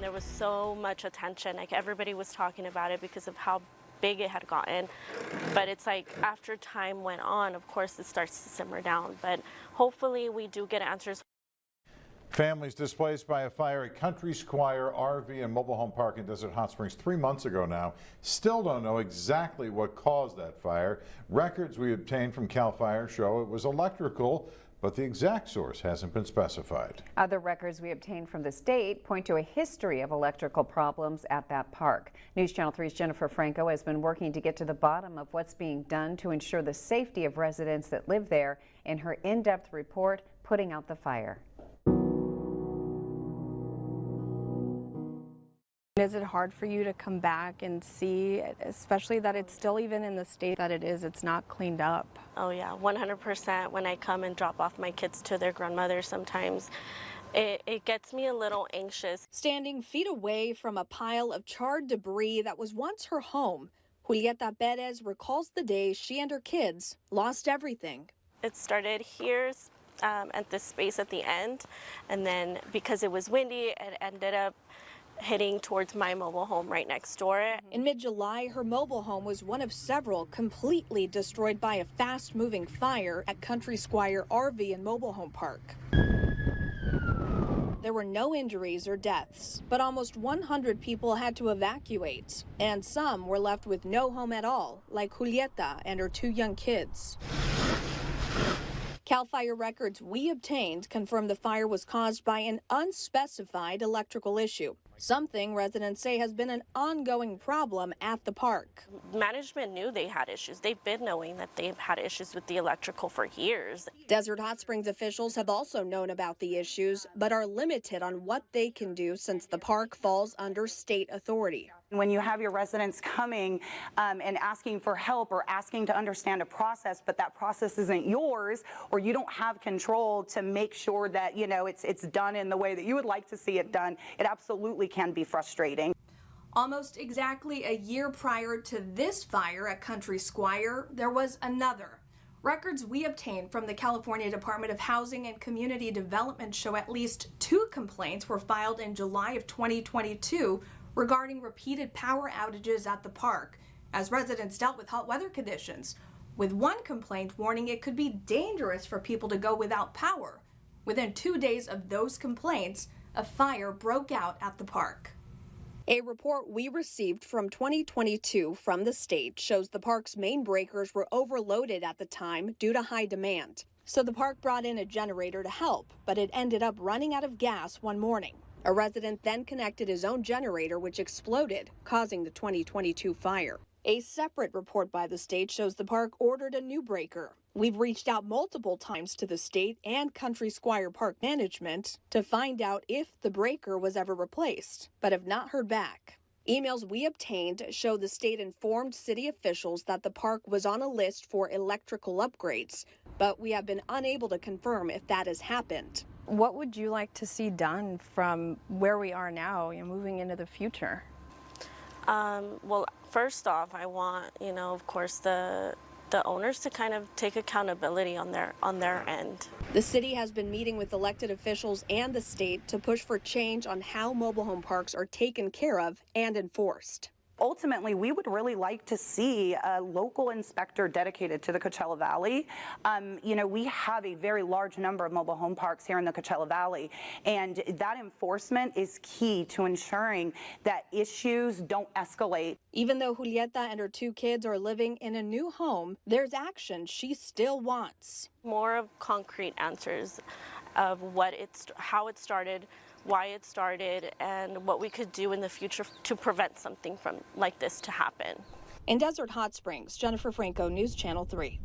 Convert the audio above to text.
and there was so much attention. Like everybody was talking about it because of how big it had gotten. But it's like after time went on, of course, it starts to simmer down. But hopefully we do get answers. Families displaced by a fire at Country Squire RV and mobile home park in Desert Hot Springs 3 months ago now still don't know exactly what caused that fire. Records we obtained from CAL FIRE show it was electrical, but the exact source hasn't been specified. Other records we obtained from the state point to a history of electrical problems at that park. News Channel 3's Jennifer Franco has been working to get to the bottom of what's being done to ensure the safety of residents that live there in her in-depth report, Putting Out the Fire. Is it hard for you to come back and see, especially that it's still even in the state that it is, it's not cleaned up? Oh yeah, 100%. When I come and drop off my kids to their grandmother sometimes, it gets me a little anxious. Standing feet away from a pile of charred debris that was once her home, Julieta Perez recalls the day she and her kids lost everything. It started here at this space at the end, and then because it was windy, it ended up heading towards my mobile home right next door. In mid-July, her mobile home was one of several completely destroyed by a fast-moving fire at Country Squire RV and mobile home park. There were no injuries or deaths, but almost 100 people had to evacuate, and some were left with no home at all, like Julieta and her 2 young kids. CAL FIRE records we obtained confirm the fire was caused by an unspecified electrical issue, something residents say has been an ongoing problem at the park. Management knew they had issues. They've been knowing that they've had issues with the electrical for years. Desert Hot Springs officials have also known about the issues, but are limited on what they can do since the park falls under state authority. When you have your residents coming and asking for help or asking to understand a process, but that process isn't yours, or you don't have control to make sure that, you know, it's done in the way that you would like to see it done, it absolutely can be frustrating. Almost exactly a year prior to this fire at Country Squire, there was another. Records we obtained from the California Department of Housing and Community Development show at least 2 complaints were filed in July of 2022 regarding repeated power outages at the park as residents dealt with hot weather conditions, with one complaint warning it could be dangerous for people to go without power. Within 2 days of those complaints, a fire broke out at the park. A report we received from 2022 from the state shows the park's main breakers were overloaded at the time due to high demand. So the park brought in a generator to help, but it ended up running out of gas one morning. A resident then connected his own generator, which exploded, causing the 2022 fire. A separate report by the state shows the park ordered a new breaker. We've reached out multiple times to the state and Country Squire Park management to find out if the breaker was ever replaced, but have not heard back. Emails we obtained show the state informed city officials that the park was on a list for electrical upgrades, but we have been unable to confirm if that has happened. What would you like to see done from where we are now, moving into the future? Well, first off, I want, of course, the owners to kind of take accountability on their end. The city has been meeting with elected officials and the state to push for change on how mobile home parks are taken care of and enforced. Ultimately, we would really like to see a local inspector dedicated to the Coachella Valley. We have a very large number of mobile home parks here in the Coachella Valley, and that enforcement is key to ensuring that issues don't escalate. Even though Julieta and her 2 kids are living in a new home, there's action she still wants. More of concrete answers of how it started, why it started, and what we could do in the future to prevent something like this to happen. In Desert Hot Springs, Jennifer Franco, News Channel 3.